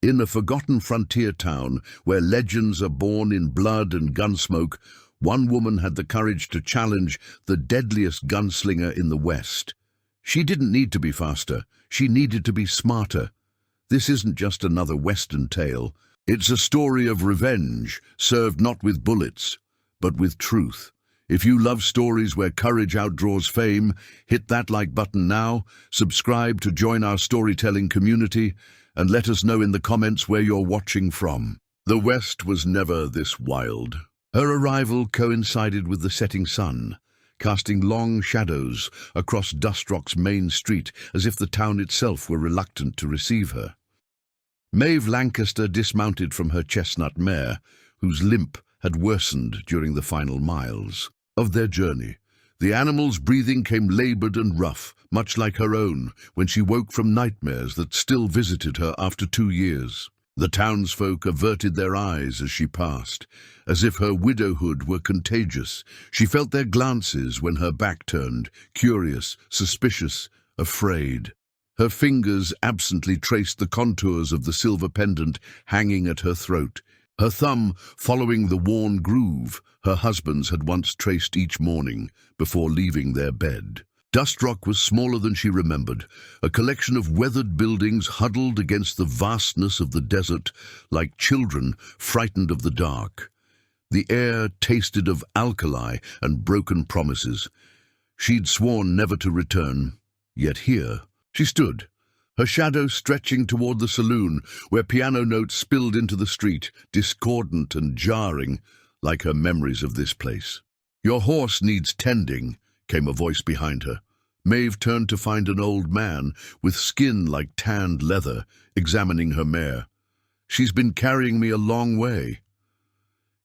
In a forgotten frontier town where legends are born in blood and gunsmoke, one woman had the courage to challenge the deadliest gunslinger in the West. She didn't need to be faster, she needed to be smarter. This isn't just another Western tale. It's a story of revenge, served not with bullets, but with truth. If you love stories where courage outdraws fame, hit that like button now, subscribe to join our storytelling community, and let us know in the comments where you're watching from. The West was never this wild. Her arrival coincided with the setting sun, casting long shadows across Dustrock's main street as if the town itself were reluctant to receive her. Maeve Lancaster dismounted from her chestnut mare, whose limp had worsened during the final miles of their journey. The animal's breathing came labored and rough, much like her own, when she woke from nightmares that still visited her after 2 years. The townsfolk averted their eyes as she passed, as if her widowhood were contagious. She felt their glances when her back turned, curious, suspicious, afraid. Her fingers absently traced the contours of the silver pendant hanging at her throat, her thumb following the worn groove her husbands had once traced each morning before leaving their bed. Dustrock was smaller than she remembered, a collection of weathered buildings huddled against the vastness of the desert like children frightened of the dark. The air tasted of alkali and broken promises. She'd sworn never to return, yet here she stood, her shadow stretching toward the saloon, where piano notes spilled into the street, discordant and jarring, like her memories of this place. "Your horse needs tending," came a voice behind her. Maeve turned to find an old man, with skin like tanned leather, examining her mare. "She's been carrying me a long way."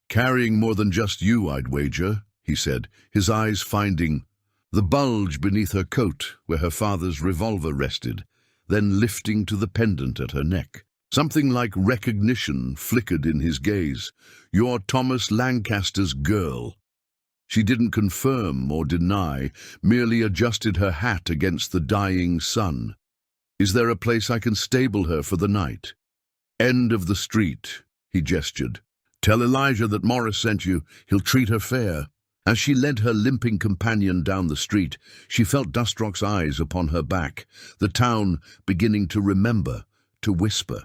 "Carrying more than just you, I'd wager," he said, his eyes finding the bulge beneath her coat where her father's revolver rested, then lifting to the pendant at her neck. Something like recognition flickered in his gaze. "You're Thomas Lancaster's girl." She didn't confirm or deny, merely adjusted her hat against the dying sun. "Is there a place I can stable her for the night?" "End of the street," he gestured. "Tell Elijah that Morris sent you. He'll treat her fair." As she led her limping companion down the street, she felt Dustrock's eyes upon her back, the town beginning to remember, to whisper.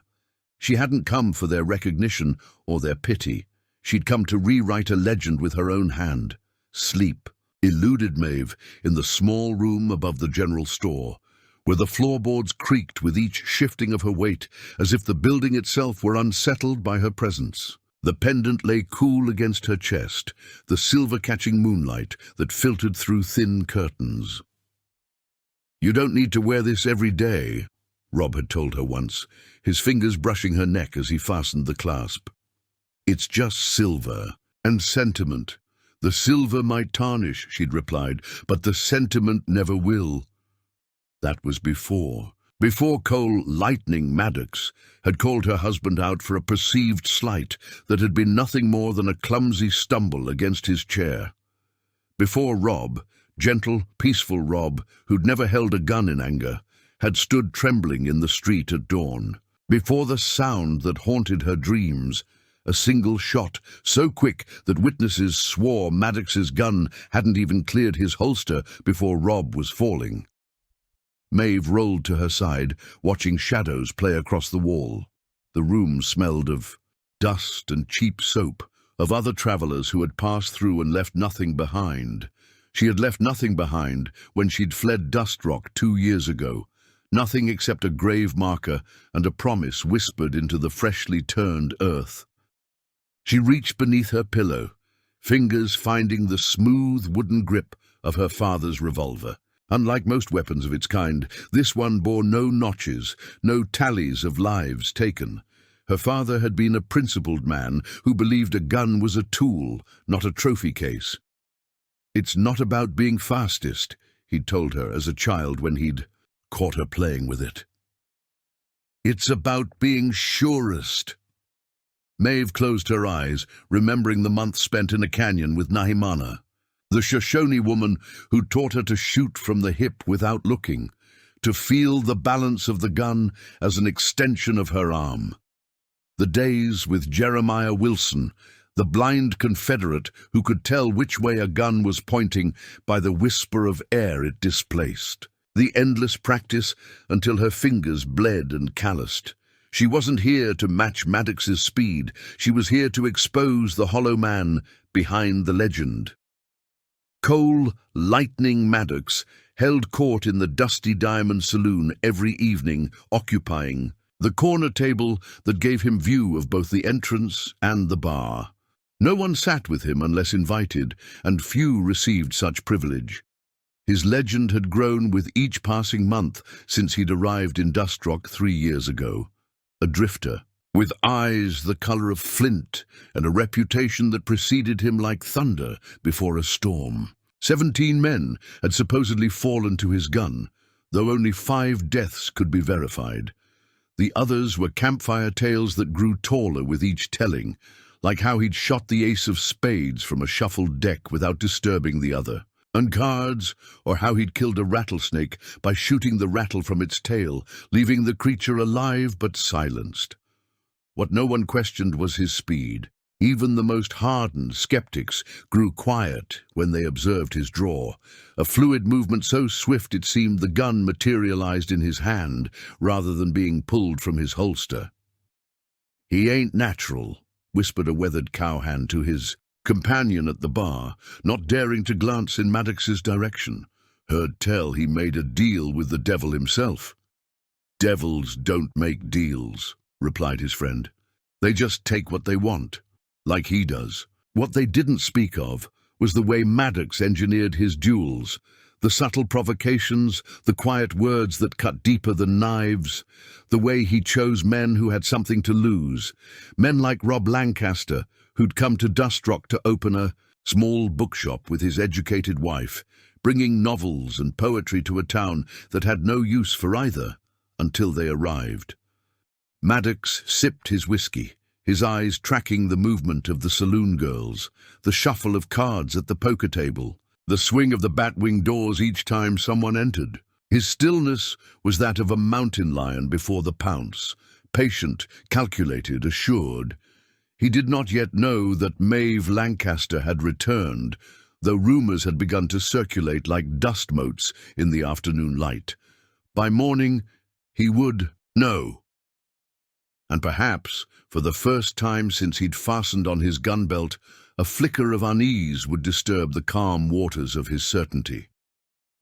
She hadn't come for their recognition or their pity. She'd come to rewrite a legend with her own hand. Sleep eluded Maeve in the small room above the general store, where the floorboards creaked with each shifting of her weight, as if the building itself were unsettled by her presence. The pendant lay cool against her chest, the silver-catching moonlight that filtered through thin curtains. "You don't need to wear this every day," Rob had told her once, his fingers brushing her neck as he fastened the clasp. "It's just silver and sentiment. The silver might tarnish," she'd replied, "but the sentiment never will." That was before Cole Lightning Maddox had called her husband out for a perceived slight that had been nothing more than a clumsy stumble against his chair. Before Rob, gentle, peaceful Rob, who'd never held a gun in anger, had stood trembling in the street at dawn. Before the sound that haunted her dreams, a single shot, so quick that witnesses swore Maddox's gun hadn't even cleared his holster before Rob was falling. Maeve rolled to her side, watching shadows play across the wall. The room smelled of dust and cheap soap, of other travelers who had passed through and left nothing behind. She had left nothing behind when she'd fled Dustrock 2 years ago, nothing except a grave marker and a promise whispered into the freshly turned earth. She reached beneath her pillow, fingers finding the smooth wooden grip of her father's revolver. Unlike most weapons of its kind, this one bore no notches, no tallies of lives taken. Her father had been a principled man who believed a gun was a tool, not a trophy case. "It's not about being fastest," he'd told her as a child when he'd caught her playing with it. "It's about being surest." Maeve closed her eyes, remembering the months spent in a canyon with Nahimana, the Shoshone woman who taught her to shoot from the hip without looking, to feel the balance of the gun as an extension of her arm. The days with Jeremiah Wilson, the blind Confederate who could tell which way a gun was pointing by the whisper of air it displaced. The endless practice until her fingers bled and calloused. She wasn't here to match Maddox's speed. She was here to expose the hollow man behind the legend. Cole Lightning Maddox held court in the dusty Diamond Saloon every evening, occupying the corner table that gave him view of both the entrance and the bar. No one sat with him unless invited, and few received such privilege. His legend had grown with each passing month since he'd arrived in Dust Rock 3 years ago. A drifter, with eyes the color of flint and a reputation that preceded him like thunder before a storm. 17 men had supposedly fallen to his gun, though only 5 deaths could be verified. The others were campfire tales that grew taller with each telling, like how he'd shot the ace of spades from a shuffled deck without disturbing the other, and cards, or how he'd killed a rattlesnake by shooting the rattle from its tail, leaving the creature alive but silenced. What no one questioned was his speed. Even the most hardened skeptics grew quiet when they observed his draw, a fluid movement so swift it seemed the gun materialized in his hand rather than being pulled from his holster. "He ain't natural," whispered a weathered cowhand to his companion at the bar, not daring to glance in Maddox's direction. "Heard tell he made a deal with the devil himself." "Devils don't make deals," replied his friend. "They just take what they want, like he does." What they didn't speak of was the way Maddox engineered his duels, the subtle provocations, the quiet words that cut deeper than knives, the way he chose men who had something to lose, men like Rob Lancaster, who'd come to Dust Rock to open a small bookshop with his educated wife, bringing novels and poetry to a town that had no use for either until they arrived. Maddox sipped his whiskey, his eyes tracking the movement of the saloon girls, the shuffle of cards at the poker table, the swing of the batwing doors each time someone entered. His stillness was that of a mountain lion before the pounce, patient, calculated, assured. He did not yet know that Maeve Lancaster had returned, though rumors had begun to circulate like dust motes in the afternoon light. By morning, he would know. And perhaps, for the first time since he'd fastened on his gun belt, a flicker of unease would disturb the calm waters of his certainty.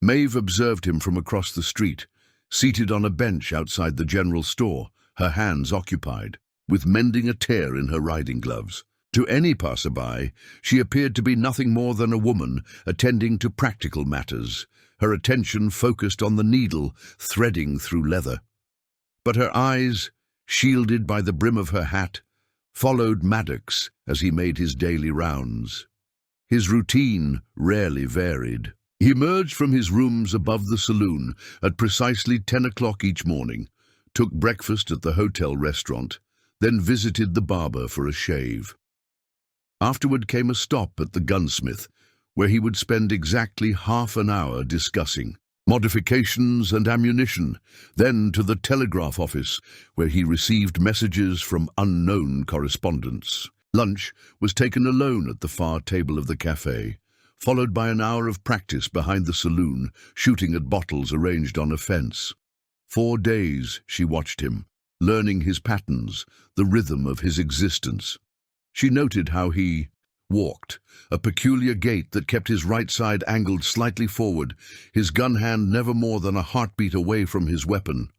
Maeve observed him from across the street, seated on a bench outside the general store, her hands occupied, with mending a tear in her riding gloves. To any passerby, she appeared to be nothing more than a woman attending to practical matters, her attention focused on the needle threading through leather. But her eyes, shielded by the brim of her hat, followed Maddox as he made his daily rounds. His routine rarely varied. He emerged from his rooms above the saloon at precisely 10 o'clock each morning, took breakfast at the hotel restaurant, then visited the barber for a shave. Afterward came a stop at the gunsmith, where he would spend exactly half an hour discussing modifications and ammunition, then to the telegraph office, where he received messages from unknown correspondents. Lunch was taken alone at the far table of the cafe, followed by an hour of practice behind the saloon, shooting at bottles arranged on a fence. 4 days she watched him, learning his patterns, the rhythm of his existence. She noted how he walked, a peculiar gait that kept his right side angled slightly forward, his gun hand never more than a heartbeat away from his weapon.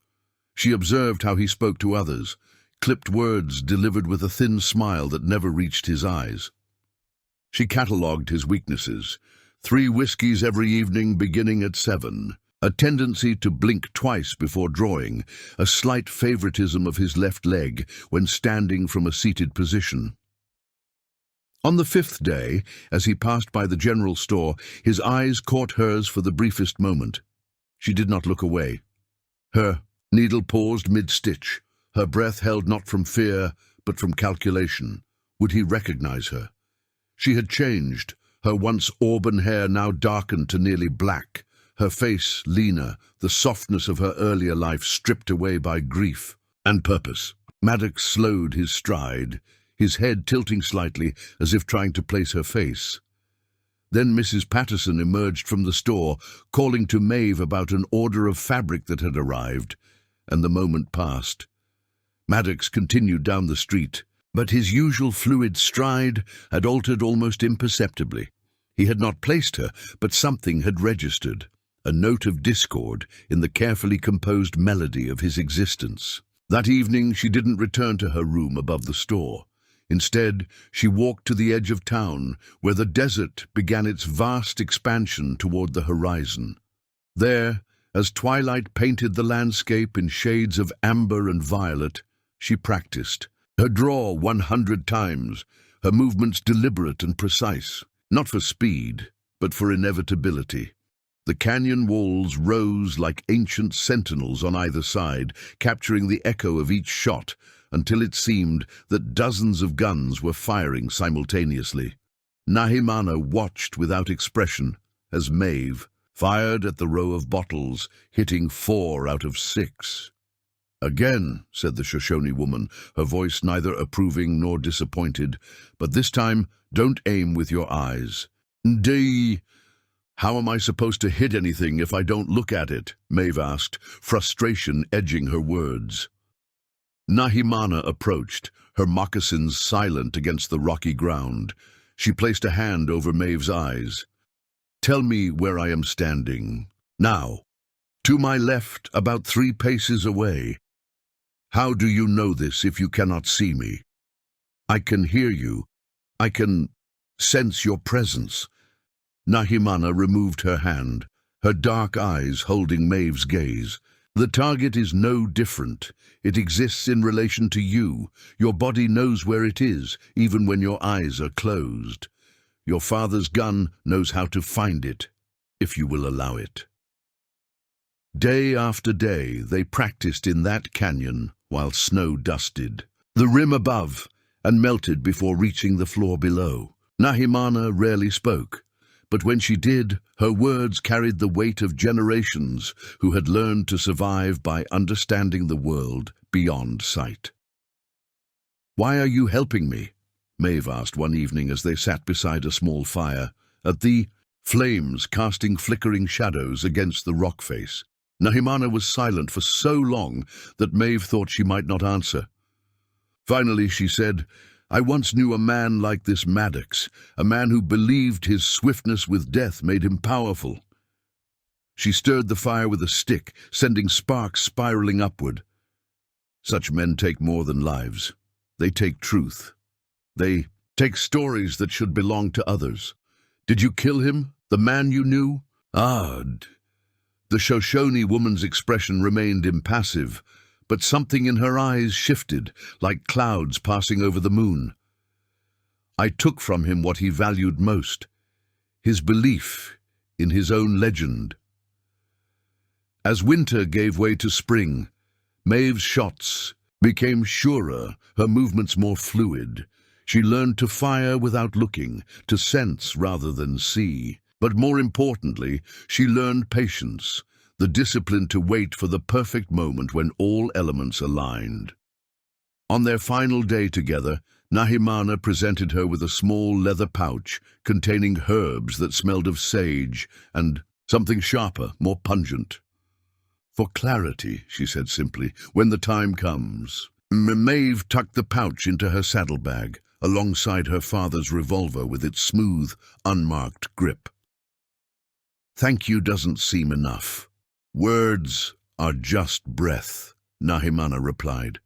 She observed how he spoke to others, clipped words delivered with a thin smile that never reached his eyes. She catalogued his weaknesses: 3 whiskeys every evening beginning at 7, a tendency to blink twice before drawing, a slight favoritism of his left leg when standing from a seated position. On the 5th day, as he passed by the general store, his eyes caught hers for the briefest moment. She did not look away. Her needle paused mid-stitch, her breath held not from fear, but from calculation. Would he recognize her? She had changed, her once auburn hair now darkened to nearly black, her face leaner, the softness of her earlier life stripped away by grief and purpose. Maddox slowed his stride, his head tilting slightly as if trying to place her face. Then Mrs. Patterson emerged from the store, calling to Maeve about an order of fabric that had arrived, and the moment passed. Maddox continued down the street, but his usual fluid stride had altered almost imperceptibly. He had not placed her, but something had registered, a note of discord in the carefully composed melody of his existence. That evening she didn't return to her room above the store. Instead, she walked to the edge of town, where the desert began its vast expansion toward the horizon. There, as twilight painted the landscape in shades of amber and violet, she practiced. Her draw 100 times, her movements deliberate and precise, not for speed, but for inevitability. The canyon walls rose like ancient sentinels on either side, capturing the echo of each shot, until it seemed that dozens of guns were firing simultaneously. Nahimana watched without expression as Maeve fired at the row of bottles, hitting 4 out of 6. "Again," said the Shoshone woman, her voice neither approving nor disappointed, "but this time don't aim with your eyes." "How am I supposed to hit anything if I don't look at it?" Maeve asked, frustration edging her words. Nahimana approached, her moccasins silent against the rocky ground. She placed a hand over Maeve's eyes. "Tell me where I am standing. Now. To my left, about 3 paces away. How do you know this if you cannot see me? I can hear you. I can sense your presence." Nahimana removed her hand, her dark eyes holding Maeve's gaze. "The target is no different. It exists in relation to you. Your body knows where it is, even when your eyes are closed. Your father's gun knows how to find it, if you will allow it." Day after day, they practiced in that canyon while snow dusted the rim above and melted before reaching the floor below. Nahimana rarely spoke, but when she did, her words carried the weight of generations who had learned to survive by understanding the world beyond sight. "Why are you helping me?" Maeve asked one evening as they sat beside a small fire, at the flames casting flickering shadows against the rock face. Nahimana was silent for so long that Maeve thought she might not answer. Finally she said, "I once knew a man like this Maddox, a man who believed his swiftness with death made him powerful." She stirred the fire with a stick, sending sparks spiraling upward. "Such men take more than lives. They take truth. They take stories that should belong to others. Did you kill him, the man you knew?" The Shoshone woman's expression remained impassive, but something in her eyes shifted, like clouds passing over the moon. "I took from him what he valued most, his belief in his own legend." As winter gave way to spring, Maeve's shots became surer, her movements more fluid. She learned to fire without looking, to sense rather than see. But more importantly, she learned patience, the discipline to wait for the perfect moment when all elements aligned. On their final day together, Nahimana presented her with a small leather pouch containing herbs that smelled of sage and something sharper, more pungent. "For clarity," she said simply, "when the time comes." Maeve tucked the pouch into her saddlebag, alongside her father's revolver with its smooth, unmarked grip. "Thank you doesn't seem enough. Words are just breath," Nahimana replied.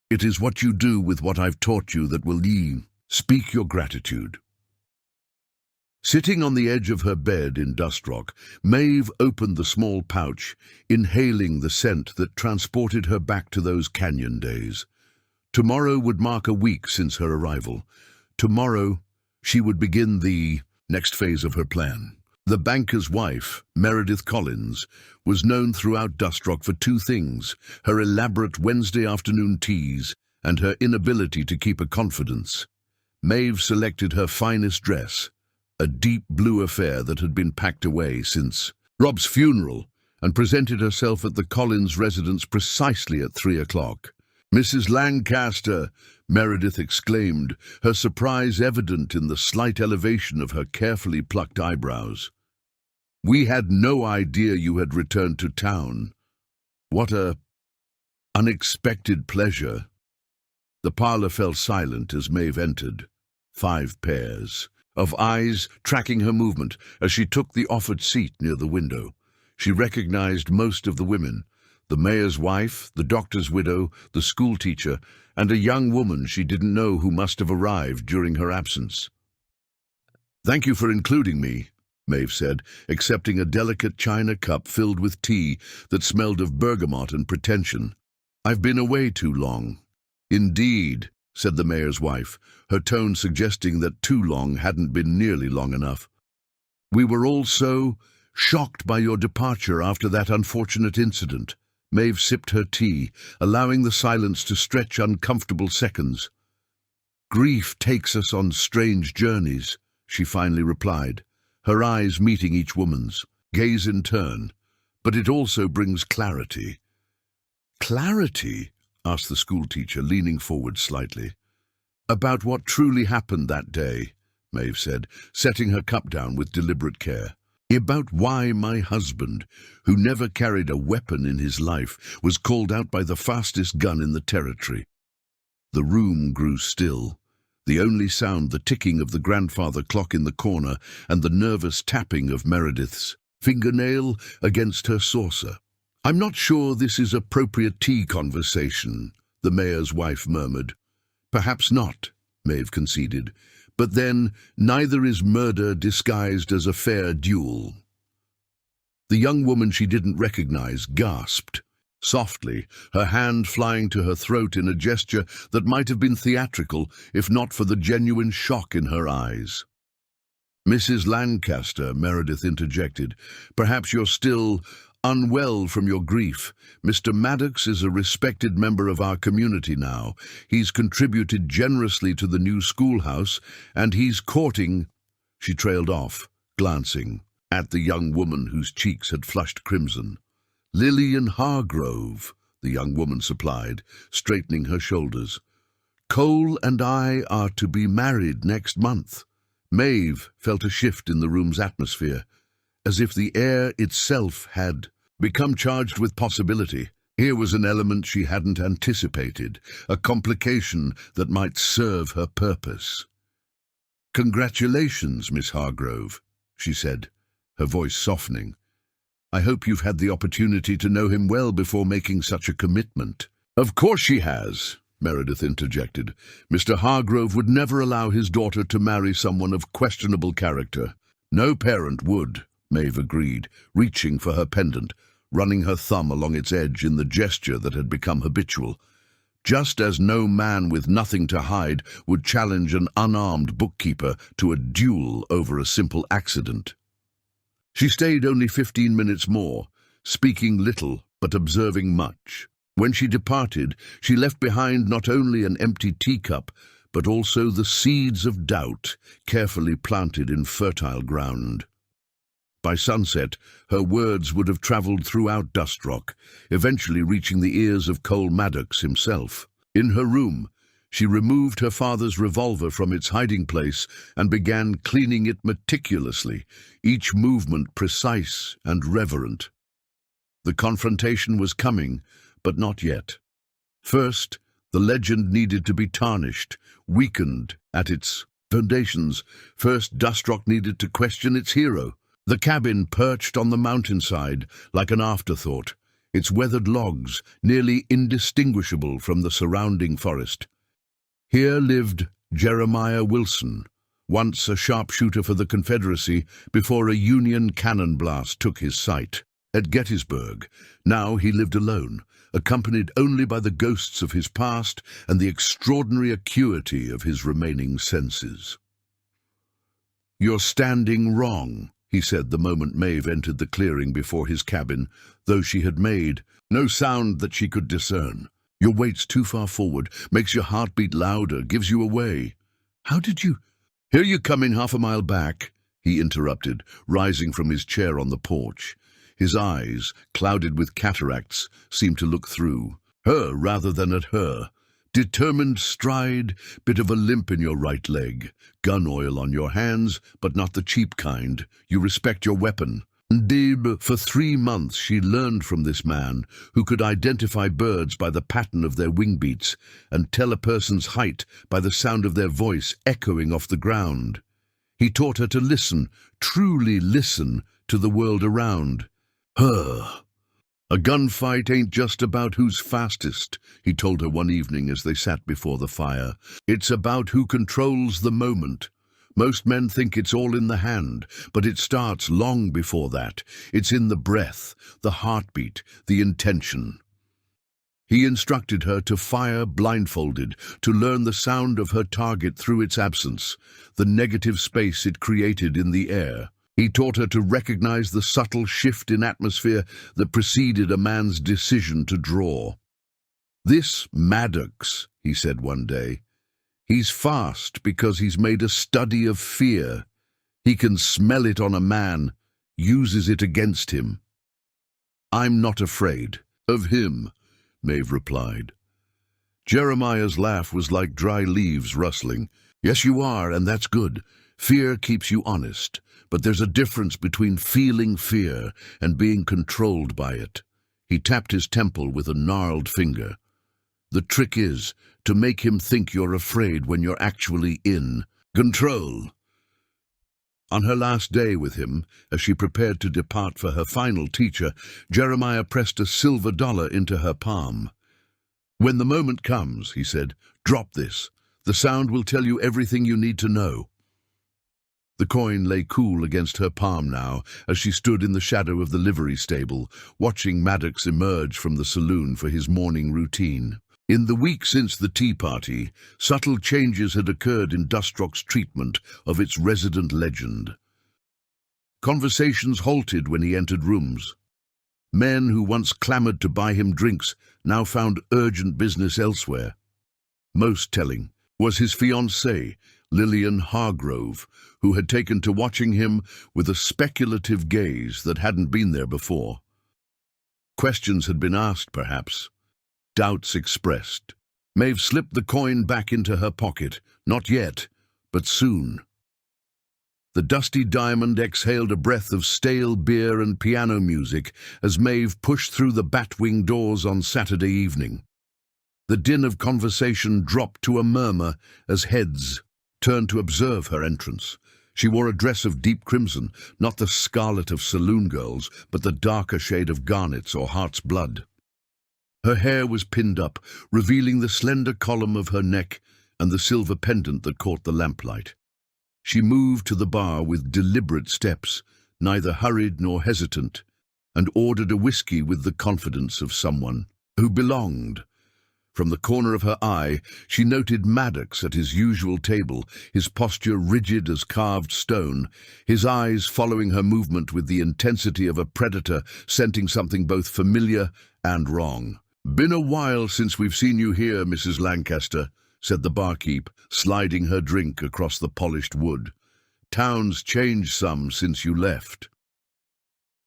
"It is what you do with what I've taught you that will speak your gratitude." Sitting on the edge of her bed in Dustrock, Maeve opened the small pouch, inhaling the scent that transported her back to those canyon days. Tomorrow would mark a week since her arrival. Tomorrow, she would begin the next phase of her plan. The banker's wife, Meredith Collins, was known throughout Dustrock for 2 things: her elaborate Wednesday afternoon teas and her inability to keep a confidence. Maeve selected her finest dress, a deep blue affair that had been packed away since Rob's funeral, and presented herself at the Collins residence precisely at 3 o'clock. Mrs. Lancaster, Meredith exclaimed, her surprise evident in the slight elevation of her carefully plucked eyebrows. We had no idea you had returned to town. What a unexpected pleasure. The parlour fell silent as Maeve entered, 5 pairs of eyes tracking her movement as she took the offered seat near the window. She recognized most of the women, the mayor's wife, the doctor's widow, the schoolteacher, and a young woman she didn't know who must have arrived during her absence. "Thank you for including me," Maeve said, accepting a delicate china cup filled with tea that smelled of bergamot and pretension. "I've been away too long." "Indeed," said the mayor's wife, her tone suggesting that too long hadn't been nearly long enough. "We were all so shocked by your departure after that unfortunate incident." Maeve sipped her tea, allowing the silence to stretch uncomfortable seconds. "Grief takes us on strange journeys," she finally replied, her eyes meeting each woman's, gaze in turn. "But it also brings clarity." "Clarity?" asked the schoolteacher, leaning forward slightly. "About what truly happened that day," Maeve said, setting her cup down with deliberate care. "About why my husband, who never carried a weapon in his life, was called out by the fastest gun in the territory." The room grew still, the only sound the ticking of the grandfather clock in the corner and the nervous tapping of Meredith's fingernail against her saucer. "I'm not sure this is appropriate tea conversation," the mayor's wife murmured. "Perhaps not," Maeve conceded. "But then, neither is murder disguised as a fair duel." The young woman she didn't recognize gasped, softly, her hand flying to her throat in a gesture that might have been theatrical if not for the genuine shock in her eyes. "Mrs. Lancaster," Meredith interjected, "perhaps you're still unwell from your grief. Mr. Maddox is a respected member of our community now. He's contributed generously to the new schoolhouse, and he's courting—" She trailed off, glancing at the young woman whose cheeks had flushed crimson. "Lillian Hargrove," the young woman supplied, straightening her shoulders. "Cole and I are to be married next month." Maeve felt a shift in the room's atmosphere, as if the air itself had become charged with possibility. Here was an element she hadn't anticipated, a complication that might serve her purpose. "Congratulations, Miss Hargrove," she said, her voice softening. "I hope you've had the opportunity to know him well before making such a commitment." "Of course she has," Meredith interjected. "Mr. Hargrove would never allow his daughter to marry someone of questionable character." "No parent would," Maeve agreed, reaching for her pendant, running her thumb along its edge in the gesture that had become habitual. "Just as no man with nothing to hide would challenge an unarmed bookkeeper to a duel over a simple accident." She stayed only 15 minutes more, speaking little but observing much. When she departed, she left behind not only an empty teacup, but also the seeds of doubt carefully planted in fertile ground. By sunset, her words would have travelled throughout Dust Rock, eventually reaching the ears of Cole Maddox himself. In her room, she removed her father's revolver from its hiding place and began cleaning it meticulously, each movement precise and reverent. The confrontation was coming, but not yet. First, the legend needed to be tarnished, weakened at its foundations. First, Dust Rock needed to question its hero. The cabin perched on the mountainside like an afterthought, its weathered logs nearly indistinguishable from the surrounding forest. Here lived Jeremiah Wilson, once a sharpshooter for the Confederacy before a Union cannon blast took his sight. At Gettysburg, now he lived alone, accompanied only by the ghosts of his past and the extraordinary acuity of his remaining senses. "You're standing wrong," he said the moment Maeve entered the clearing before his cabin, though she had made no sound that she could discern. "Your weight's too far forward, makes your heart beat louder, gives you away." "How did you—" "Hear you coming half a mile back," he interrupted, rising from his chair on the porch. His eyes, clouded with cataracts, seemed to look through. Her rather than at her. Determined stride, bit of a limp in your right leg. Gun oil on your hands, but not the cheap kind. You respect your weapon. Indeed, for 3 months she learned from this man, who could identify birds by the pattern of their wing beats and tell a person's height by the sound of their voice echoing off the ground. He taught her to listen, truly listen, to the world around her. A gunfight ain't just about who's fastest, he told her one evening as they sat before the fire. It's about who controls the moment. Most men think it's all in the hand, but it starts long before that. It's in the breath, the heartbeat, the intention. He instructed her to fire blindfolded, to learn the sound of her target through its absence, the negative space it created in the air. He taught her to recognize the subtle shift in atmosphere that preceded a man's decision to draw. "This Maddox," he said one day, "he's fast because he's made a study of fear. He can smell it on a man, uses it against him." "I'm not afraid of him," Maeve replied. Jeremiah's laugh was like dry leaves rustling. "Yes, you are, and that's good. Fear keeps you honest. But there's a difference between feeling fear and being controlled by it." He tapped his temple with a gnarled finger. "The trick is to make him think you're afraid when you're actually in control." On her last day with him, as she prepared to depart for her final teacher, Jeremiah pressed a silver dollar into her palm. "When the moment comes," he said, "drop this. The sound will tell you everything you need to know." The coin lay cool against her palm now, as she stood in the shadow of the livery stable, watching Maddox emerge from the saloon for his morning routine. In the week since the tea party, subtle changes had occurred in Dustrock's treatment of its resident legend. Conversations halted when he entered rooms. Men who once clamoured to buy him drinks now found urgent business elsewhere. Most telling was his fiancée, Lillian Hargrove, who had taken to watching him with a speculative gaze that hadn't been there before. Questions had been asked, perhaps. Doubts expressed. Maeve slipped the coin back into her pocket. Not yet, but soon. The dusty diamond exhaled a breath of stale beer and piano music as Maeve pushed through the bat-wing doors on Saturday evening. The din of conversation dropped to a murmur as heads turned to observe her entrance. She wore a dress of deep crimson, not the scarlet of saloon girls, but the darker shade of garnets or heart's blood. Her hair was pinned up, revealing the slender column of her neck and the silver pendant that caught the lamplight. She moved to the bar with deliberate steps, neither hurried nor hesitant, and ordered a whiskey with the confidence of someone who belonged. From the corner of her eye, she noted Maddox at his usual table, his posture rigid as carved stone, his eyes following her movement with the intensity of a predator, scenting something both familiar and wrong. "Been a while since we've seen you here, Mrs. Lancaster," said the barkeep, sliding her drink across the polished wood. "Town's changed some since you left."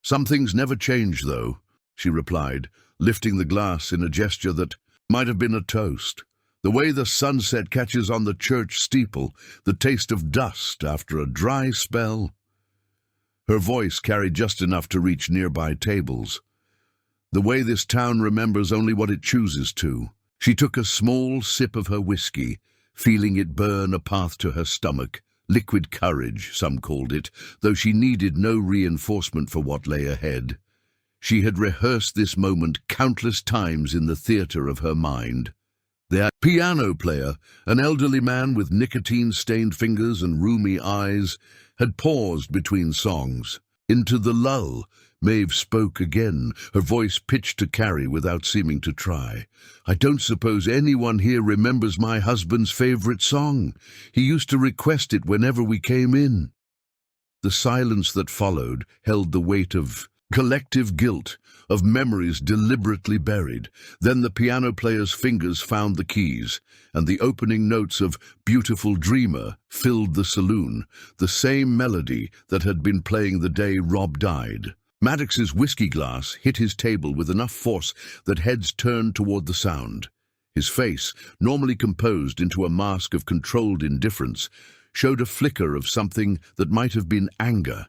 "Some things never change, though," she replied, lifting the glass in a gesture that might have been a toast. "The way the sunset catches on the church steeple, the taste of dust after a dry spell." Her voice carried just enough to reach nearby tables. "The way this town remembers only what it chooses to." She took a small sip of her whiskey, feeling it burn a path to her stomach. Liquid courage, some called it, though she needed no reinforcement for what lay ahead. She had rehearsed this moment countless times in the theatre of her mind. Their piano player, an elderly man with nicotine-stained fingers and rheumy eyes, had paused between songs. Into the lull, Maeve spoke again, her voice pitched to carry without seeming to try. "I don't suppose anyone here remembers my husband's favourite song. He used to request it whenever we came in." The silence that followed held the weight of collective guilt, of memories deliberately buried. Then the piano player's fingers found the keys, and the opening notes of "Beautiful Dreamer" filled the saloon, the same melody that had been playing the day Rob died. Maddox's whiskey glass hit his table with enough force that heads turned toward the sound. His face, normally composed into a mask of controlled indifference, showed a flicker of something that might have been anger,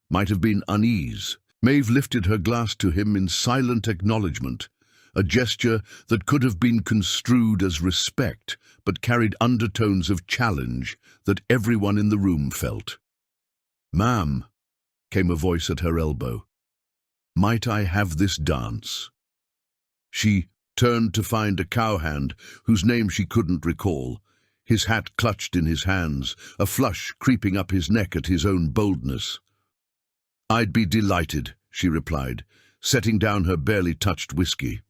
might have been unease. Maeve lifted her glass to him in silent acknowledgement, a gesture that could have been construed as respect, but carried undertones of challenge that everyone in the room felt. "Ma'am," came a voice at her elbow, "might I have this dance?" She turned to find a cowhand whose name she couldn't recall, his hat clutched in his hands, a flush creeping up his neck at his own boldness. "I'd be delighted," she replied, setting down her barely touched whiskey.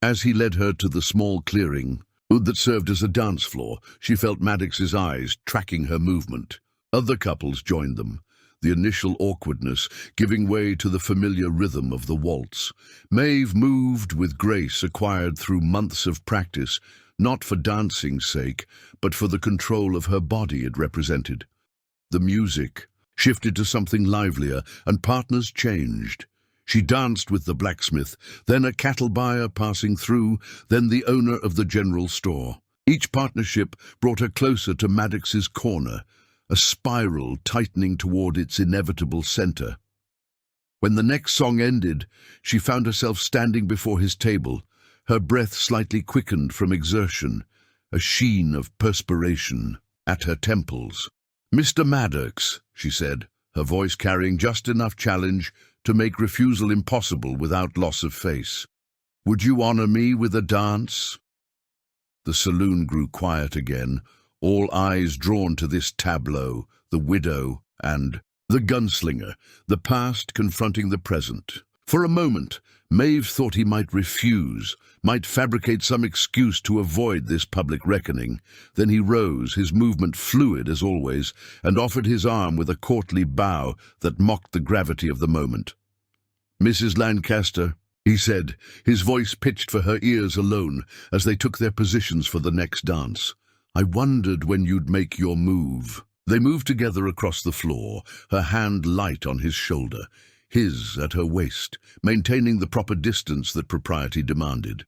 As he led her to the small clearing that served as a dance floor, she felt Maddox's eyes tracking her movement. Other couples joined them, the initial awkwardness giving way to the familiar rhythm of the waltz. Maeve moved with grace acquired through months of practice, not for dancing's sake, but for the control of her body it represented. The music shifted to something livelier, and partners changed. She danced with the blacksmith, then a cattle buyer passing through, then the owner of the general store. Each partnership brought her closer to Maddox's corner, a spiral tightening toward its inevitable center. When the next song ended, she found herself standing before his table, her breath slightly quickened from exertion, a sheen of perspiration at her temples. "Mr. Maddox," she said, her voice carrying just enough challenge to make refusal impossible without loss of face. "Would you honor me with a dance?" The saloon grew quiet again, all eyes drawn to this tableau, the widow and the gunslinger, the past confronting the present. For a moment, Maeve thought he might refuse, might fabricate some excuse to avoid this public reckoning. Then he rose, his movement fluid as always, and offered his arm with a courtly bow that mocked the gravity of the moment. "Mrs. Lancaster," he said, his voice pitched for her ears alone as they took their positions for the next dance. "I wondered when you'd make your move." They moved together across the floor, her hand light on his shoulder, his at her waist, maintaining the proper distance that propriety demanded.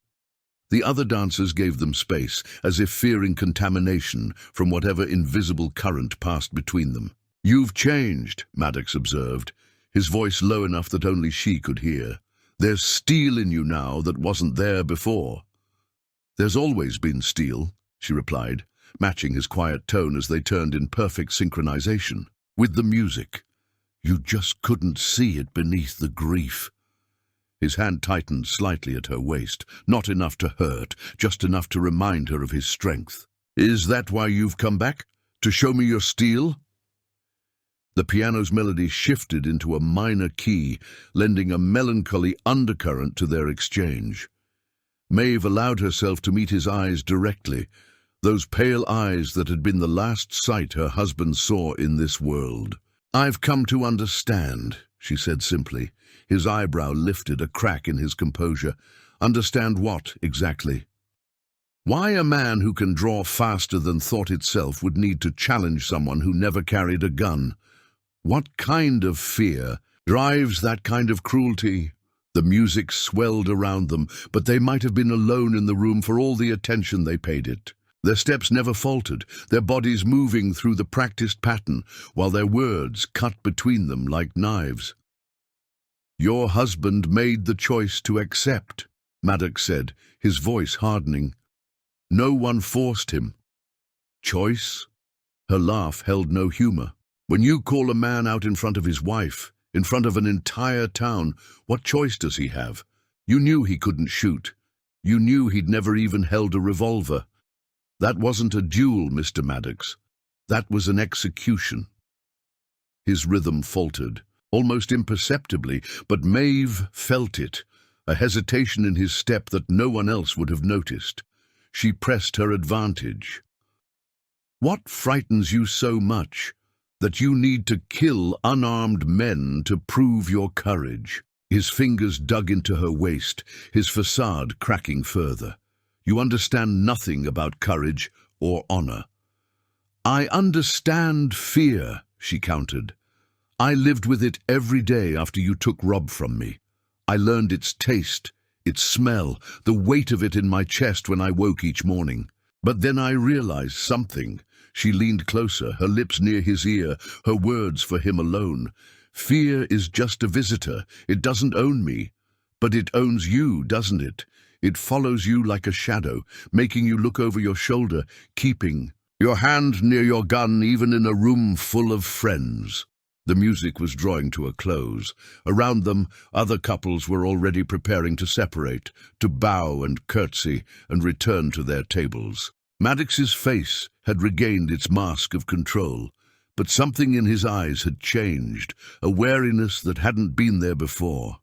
The other dancers gave them space, as if fearing contamination from whatever invisible current passed between them. "You've changed," Maddox observed, his voice low enough that only she could hear. "There's steel in you now that wasn't there before." "There's always been steel," she replied, matching his quiet tone as they turned in perfect synchronization with the music. "You just couldn't see it beneath the grief." His hand tightened slightly at her waist, not enough to hurt, just enough to remind her of his strength. "Is that why you've come back? To show me your steel?" The piano's melody shifted into a minor key, lending a melancholy undercurrent to their exchange. Maeve allowed herself to meet his eyes directly, those pale eyes that had been the last sight her husband saw in this world. "I've come to understand," she said simply. His eyebrow lifted, a crack in his composure. "Understand what, exactly?" "Why a man who can draw faster than thought itself would need to challenge someone who never carried a gun. What kind of fear drives that kind of cruelty?" The music swelled around them, but they might have been alone in the room for all the attention they paid it. Their steps never faltered, their bodies moving through the practiced pattern, while their words cut between them like knives. "Your husband made the choice to accept," Maddox said, his voice hardening. "No one forced him." "Choice?" Her laugh held no humor. "When you call a man out in front of his wife, in front of an entire town, what choice does he have? You knew he couldn't shoot. You knew he'd never even held a revolver. That wasn't a duel, Mr. Maddox. That was an execution." His rhythm faltered, almost imperceptibly, but Maeve felt it, a hesitation in his step that no one else would have noticed. She pressed her advantage. "What frightens you so much that you need to kill unarmed men to prove your courage?" His fingers dug into her waist, his facade cracking further. "You understand nothing about courage or honor." "I understand fear," she countered. I lived with it every day after you took Rob from me. I learned its taste, its smell, the weight of it in my chest when I woke each morning. But then I realized something. She leaned closer, her lips near his ear, her words for him alone. Fear is just a visitor. It doesn't own me. But it owns you, doesn't it? It follows you like a shadow, making you look over your shoulder, keeping your hand near your gun even in a room full of friends. The music was drawing to a close. Around them, other couples were already preparing to separate, to bow and curtsy and return to their tables. Maddox's face had regained its mask of control, but something in his eyes had changed, a wariness that hadn't been there before.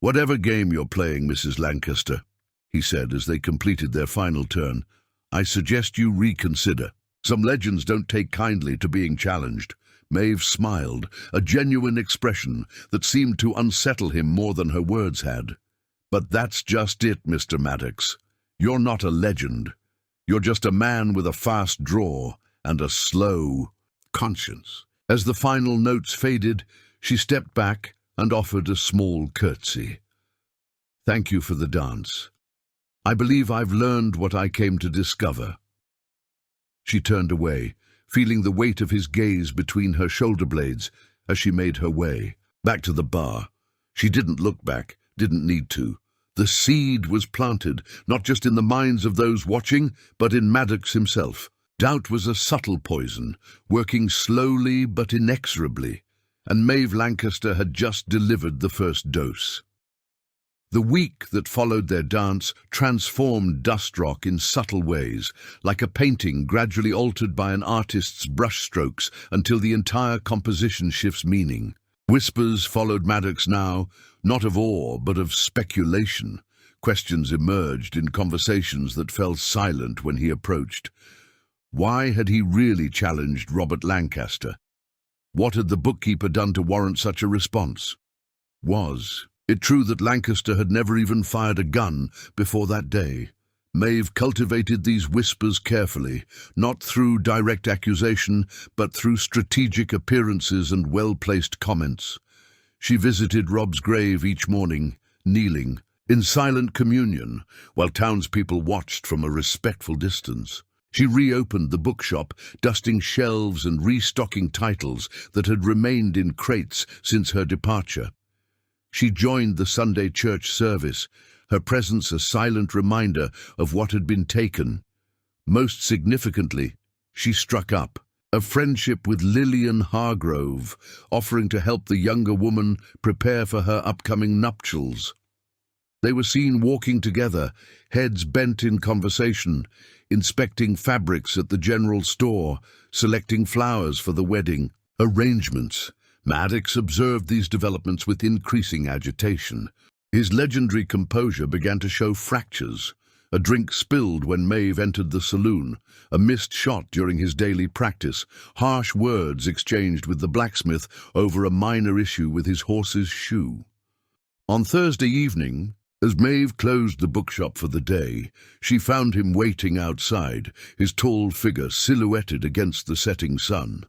"Whatever game you're playing, Mrs. Lancaster," he said as they completed their final turn, "I suggest you reconsider. Some legends don't take kindly to being challenged." Maeve smiled, a genuine expression that seemed to unsettle him more than her words had. "But that's just it, Mr. Maddox. You're not a legend. You're just a man with a fast draw and a slow conscience." As the final notes faded, she stepped back and offered a small curtsy. "Thank you for the dance. I believe I've learned what I came to discover." She turned away, feeling the weight of his gaze between her shoulder blades as she made her way back to the bar. She didn't look back, didn't need to. The seed was planted, not just in the minds of those watching, but in Maddox himself. Doubt was a subtle poison, working slowly but inexorably, and Maeve Lancaster had just delivered the first dose. The week that followed their dance transformed Dustrock in subtle ways, like a painting gradually altered by an artist's brushstrokes until the entire composition shifts meaning. Whispers followed Maddox now, not of awe but of speculation. Questions emerged in conversations that fell silent when he approached. Why had he really challenged Robert Lancaster? What had the bookkeeper done to warrant such a response? Was it true that Lancaster had never even fired a gun before that day? Maeve cultivated these whispers carefully, not through direct accusation, but through strategic appearances and well-placed comments. She visited Rob's grave each morning, kneeling, in silent communion, while townspeople watched from a respectful distance. She reopened the bookshop, dusting shelves and restocking titles that had remained in crates since her departure. She joined the Sunday church service, her presence a silent reminder of what had been taken. Most significantly, she struck up a friendship with Lillian Hargrove, offering to help the younger woman prepare for her upcoming nuptials. They were seen walking together, heads bent in conversation, inspecting fabrics at the general store, selecting flowers for the wedding arrangements. Maddox observed these developments with increasing agitation. His legendary composure began to show fractures. A drink spilled when Maeve entered the saloon, a missed shot during his daily practice, harsh words exchanged with the blacksmith over a minor issue with his horse's shoe. On Thursday evening, as Maeve closed the bookshop for the day, she found him waiting outside, his tall figure silhouetted against the setting sun.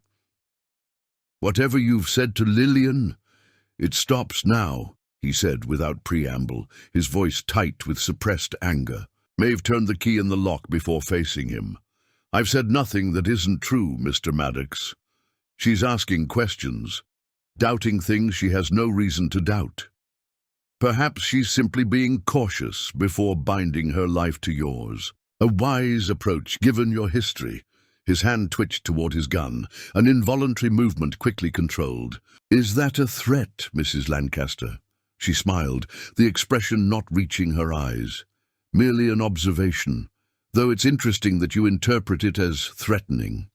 "Whatever you've said to Lillian, it stops now," he said without preamble, his voice tight with suppressed anger. Maeve turned the key in the lock before facing him. "I've said nothing that isn't true, Mr. Maddox. She's asking questions, doubting things she has no reason to doubt. Perhaps she's simply being cautious before binding her life to yours. A wise approach, given your history." His hand twitched toward his gun, an involuntary movement quickly controlled. "Is that a threat, Mrs. Lancaster?" She smiled, the expression not reaching her eyes. "Merely an observation, though it's interesting that you interpret it as threatening."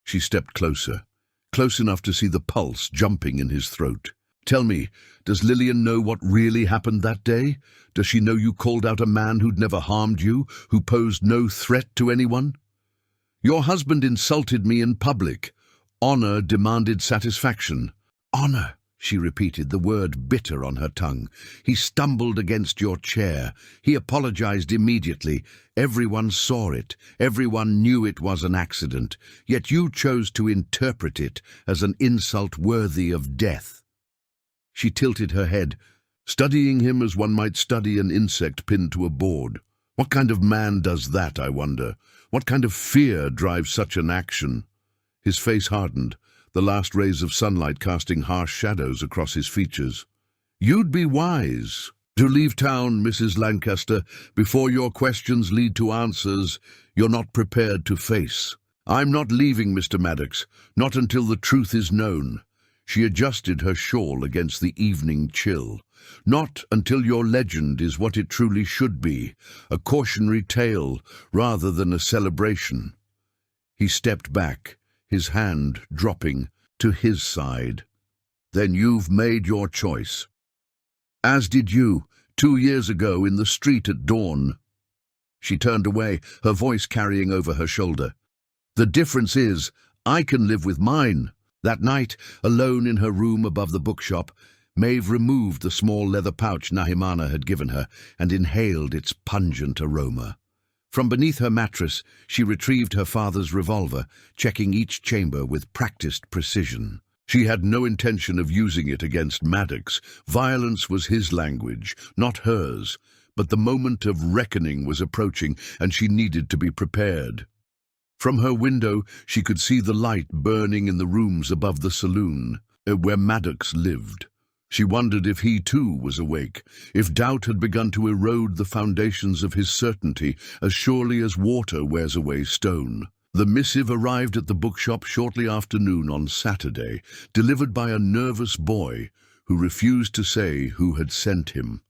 She stepped closer, close enough to see the pulse jumping in his throat. "Tell me, does Lillian know what really happened that day? Does she know you called out a man who'd never harmed you, who posed no threat to anyone?" "Your husband insulted me in public. Honor demanded satisfaction." "Honor," she repeated, the word bitter on her tongue. He stumbled against your chair. He apologized immediately. Everyone saw it. Everyone knew it was an accident. Yet you chose to interpret it as an insult worthy of death. She tilted her head, studying him as one might study an insect pinned to a board. What kind of man does that, I wonder? What kind of fear drives such an action? His face hardened, the last rays of sunlight casting harsh shadows across his features. You'd be wise to leave town, Mrs. Lancaster, before your questions lead to answers you're not prepared to face. I'm not leaving, Mr. Maddox, not until the truth is known. She adjusted her shawl against the evening chill. Not until your legend is what it truly should be, a cautionary tale rather than a celebration. He stepped back, his hand dropping to his side. Then you've made your choice. As did you, 2 years ago in the street at dawn. She turned away, her voice carrying over her shoulder. The difference is, I can live with mine. That night, alone in her room above the bookshop, Maeve removed the small leather pouch Nahimana had given her and inhaled its pungent aroma. From beneath her mattress, she retrieved her father's revolver, checking each chamber with practiced precision. She had no intention of using it against Maddox. Violence was his language, not hers. But the moment of reckoning was approaching, and she needed to be prepared. From her window, she could see the light burning in the rooms above the saloon, where Maddox lived. She wondered if he too was awake, if doubt had begun to erode the foundations of his certainty as surely as water wears away stone. The missive arrived at the bookshop shortly after noon on Saturday, delivered by a nervous boy who refused to say who had sent him.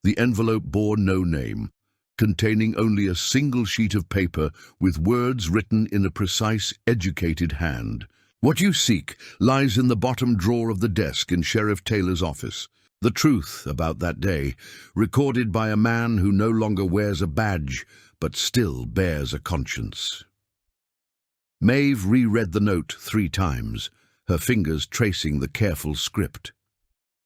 The envelope bore no name, containing only a single sheet of paper with words written in a precise, educated hand. What you seek lies in the bottom drawer of the desk in Sheriff Taylor's office. The truth about that day, recorded by a man who no longer wears a badge, but still bears a conscience. Maeve reread the note 3 times, her fingers tracing the careful script.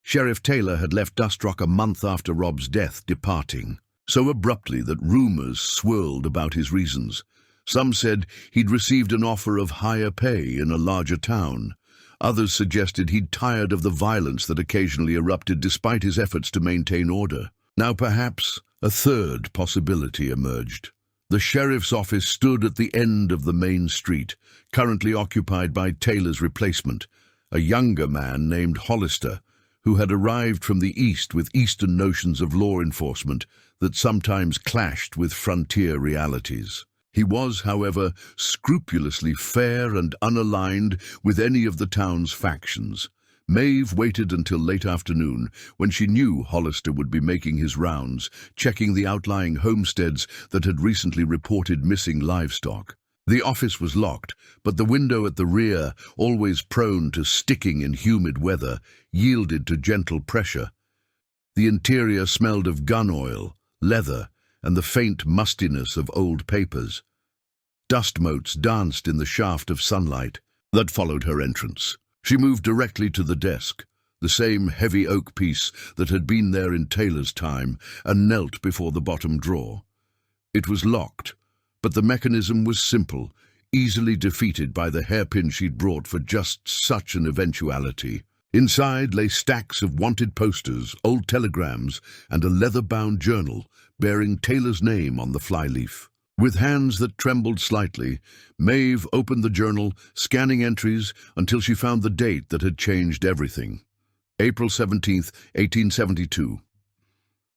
Sheriff Taylor had left Dustrock a month after Rob's death, departing, so abruptly that rumours swirled about his reasons. Some said he'd received an offer of higher pay in a larger town. Others suggested he'd tired of the violence that occasionally erupted despite his efforts to maintain order. Now perhaps a third possibility emerged. The sheriff's office stood at the end of the main street, currently occupied by Taylor's replacement, a younger man named Hollister, who had arrived from the east with eastern notions of law enforcement that sometimes clashed with frontier realities. He was, however, scrupulously fair and unaligned with any of the town's factions. Maeve waited until late afternoon, when she knew Hollister would be making his rounds, checking the outlying homesteads that had recently reported missing livestock. The office was locked, but the window at the rear, always prone to sticking in humid weather, yielded to gentle pressure. The interior smelled of gun oil, leather, and the faint mustiness of old papers. Dust motes danced in the shaft of sunlight that followed her entrance. She moved directly to the desk, the same heavy oak piece that had been there in Taylor's time, and knelt before the bottom drawer. It was locked, but the mechanism was simple, easily defeated by the hairpin she'd brought for just such an eventuality. Inside lay stacks of wanted posters, old telegrams, and a leather-bound journal bearing Taylor's name on the flyleaf. With hands that trembled slightly, Maeve opened the journal, scanning entries until she found the date that had changed everything. April 17th, 1872.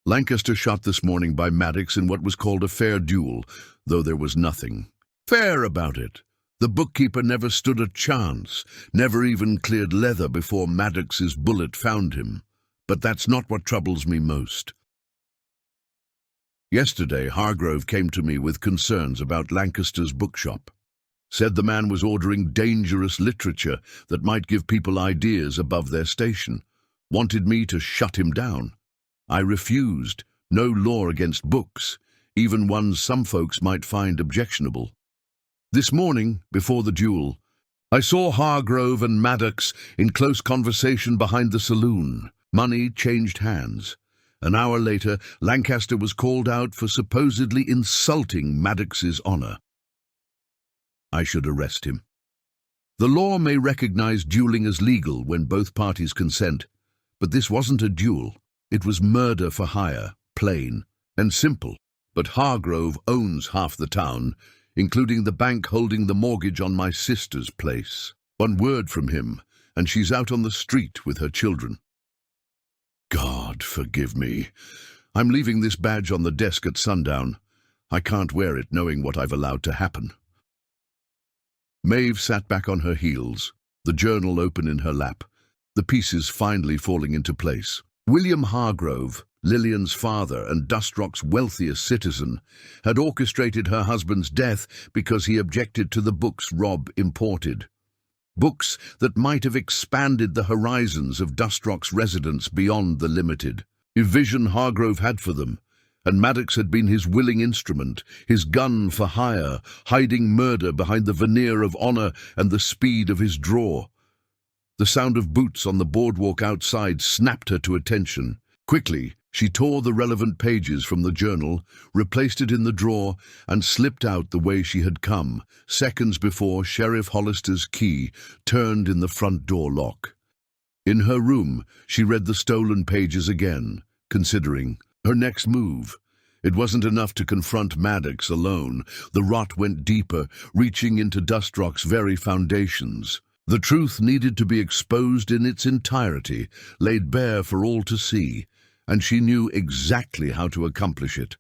Lancaster shot this morning by Maddox in what was called a fair duel, though there was nothing fair about it. The bookkeeper never stood a chance, never even cleared leather before Maddox's bullet found him. But that's not what troubles me most. Yesterday, Hargrove came to me with concerns about Lancaster's bookshop. Said the man was ordering dangerous literature that might give people ideas above their station. Wanted me to shut him down. I refused. No law against books, even ones some folks might find objectionable. This morning, before the duel, I saw Hargrove and Maddox in close conversation behind the saloon. Money changed hands. An hour later, Lancaster was called out for supposedly insulting Maddox's honor. I should arrest him. The law may recognize dueling as legal when both parties consent, but this wasn't a duel. It was murder for hire, plain and simple. But Hargrove owns half the town, including the bank holding the mortgage on my sister's place. One word from him, and she's out on the street with her children. God forgive me. I'm leaving this badge on the desk at sundown. I can't wear it knowing what I've allowed to happen. Maeve sat back on her heels, the journal open in her lap, the pieces finally falling into place. William Hargrove, Lillian's father and Dustrock's wealthiest citizen, had orchestrated her husband's death because he objected to the books Rob imported. Books that might have expanded the horizons of Dustrock's residence beyond the limited vision Hargrove had for them, and Maddox had been his willing instrument, his gun for hire, hiding murder behind the veneer of honor and the speed of his draw. The sound of boots on the boardwalk outside snapped her to attention. Quickly, she tore the relevant pages from the journal, replaced it in the drawer, and slipped out the way she had come, seconds before Sheriff Hollister's key turned in the front door lock. In her room, she read the stolen pages again, considering her next move. It wasn't enough to confront Maddox alone. The rot went deeper, reaching into Dustrock's very foundations. The truth needed to be exposed in its entirety, laid bare for all to see, and she knew exactly how to accomplish it.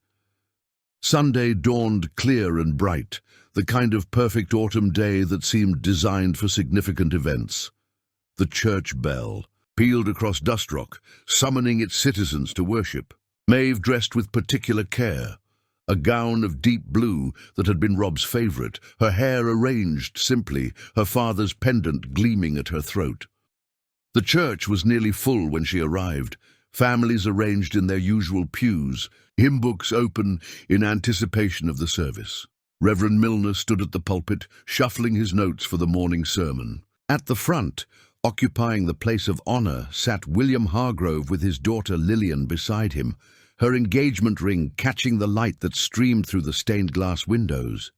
Sunday dawned clear and bright, the kind of perfect autumn day that seemed designed for significant events. The church bell pealed across Dustrock, summoning its citizens to worship. Maeve dressed with particular care, a gown of deep blue that had been Rob's favorite, her hair arranged simply, her father's pendant gleaming at her throat. The church was nearly full when she arrived, families arranged in their usual pews, hymn books open in anticipation of the service. Reverend Milner stood at the pulpit, shuffling his notes for the morning sermon. At the front, occupying the place of honor, sat William Hargrove with his daughter Lillian beside him, her engagement ring catching the light that streamed through the stained glass windows.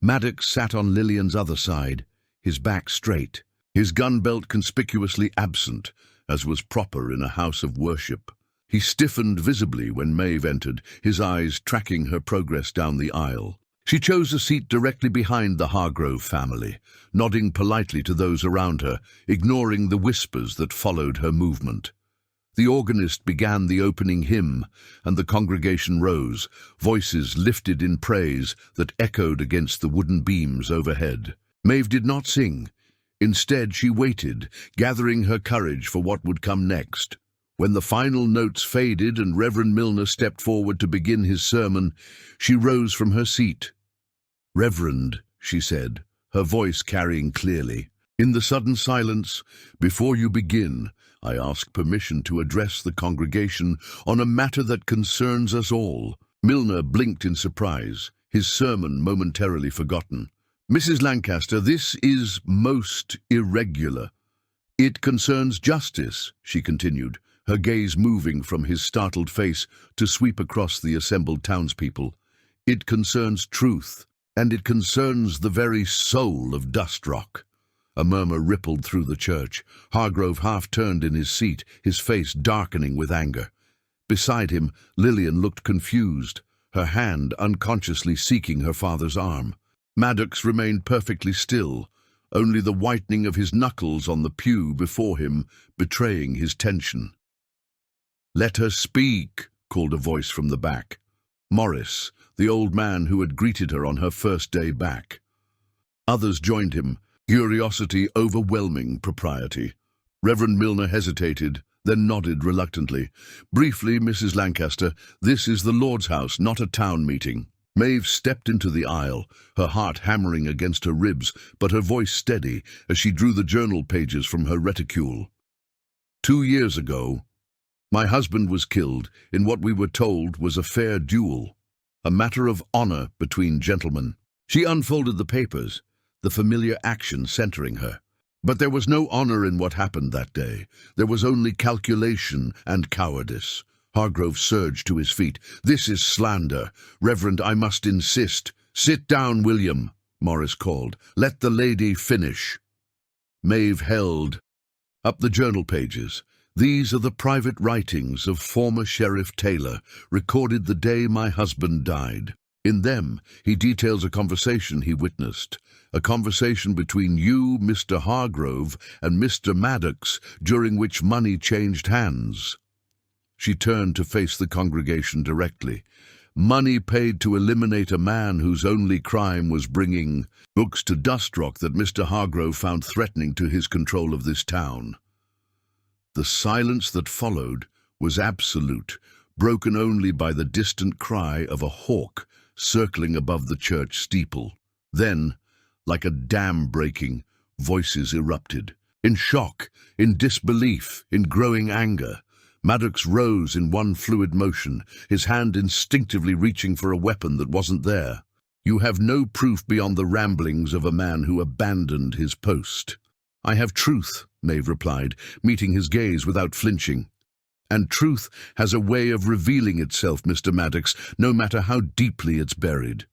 Maddox sat on Lillian's other side, his back straight, his gun belt conspicuously absent, as was proper in a house of worship. He stiffened visibly when Maeve entered, his eyes tracking her progress down the aisle. She chose a seat directly behind the Hargrove family, nodding politely to those around her, ignoring the whispers that followed her movement. The organist began the opening hymn, and the congregation rose, voices lifted in praise that echoed against the wooden beams overhead. Maeve did not sing. Instead, she waited, gathering her courage for what would come next. When the final notes faded and Reverend Milner stepped forward to begin his sermon, she rose from her seat. "Reverend," she said, her voice carrying clearly, "in the sudden silence, before you begin, I ask permission to address the congregation on a matter that concerns us all." Milner blinked in surprise, his sermon momentarily forgotten. "Mrs. Lancaster, this is most irregular. It concerns justice," she continued, her gaze moving from his startled face to sweep across the assembled townspeople. "It concerns truth, and it concerns the very soul of Dustrock." A murmur rippled through the church. Hargrove half turned in his seat, his face darkening with anger. Beside him, Lillian looked confused, her hand unconsciously seeking her father's arm. Maddox remained perfectly still, only the whitening of his knuckles on the pew before him betraying his tension. "Let her speak," called a voice from the back. Morris, the old man who had greeted her on her first day back. Others joined him, curiosity overwhelming propriety. Reverend Milner hesitated, then nodded reluctantly. "Briefly, Mrs. Lancaster, this is the Lord's house, not a town meeting." Maeve stepped into the aisle, her heart hammering against her ribs, but her voice steady as she drew the journal pages from her reticule. 2 years ago, my husband was killed in what we were told was a fair duel, a matter of honor between gentlemen. She unfolded the papers, the familiar action centering her. But there was no honor in what happened that day. There was only calculation and cowardice. Hargrove surged to his feet. "This is slander. Reverend, I must insist." "Sit down, William," Morris called. "Let the lady finish." Maeve held up the journal pages. "These are the private writings of former Sheriff Taylor, recorded the day my husband died. In them, he details a conversation he witnessed, a conversation between you, Mr. Hargrove, and Mr. Maddox, during which money changed hands." She turned to face the congregation directly. "Money paid to eliminate a man whose only crime was bringing books to Dustrock that Mr. Hargrove found threatening to his control of this town." The silence that followed was absolute, broken only by the distant cry of a hawk circling above the church steeple. Then, like a dam breaking, voices erupted. In shock, in disbelief, in growing anger, Maddox rose in one fluid motion, his hand instinctively reaching for a weapon that wasn't there. "You have no proof beyond the ramblings of a man who abandoned his post." "I have truth," Maeve replied, meeting his gaze without flinching. "And truth has a way of revealing itself, Mr. Maddox, no matter how deeply it's buried."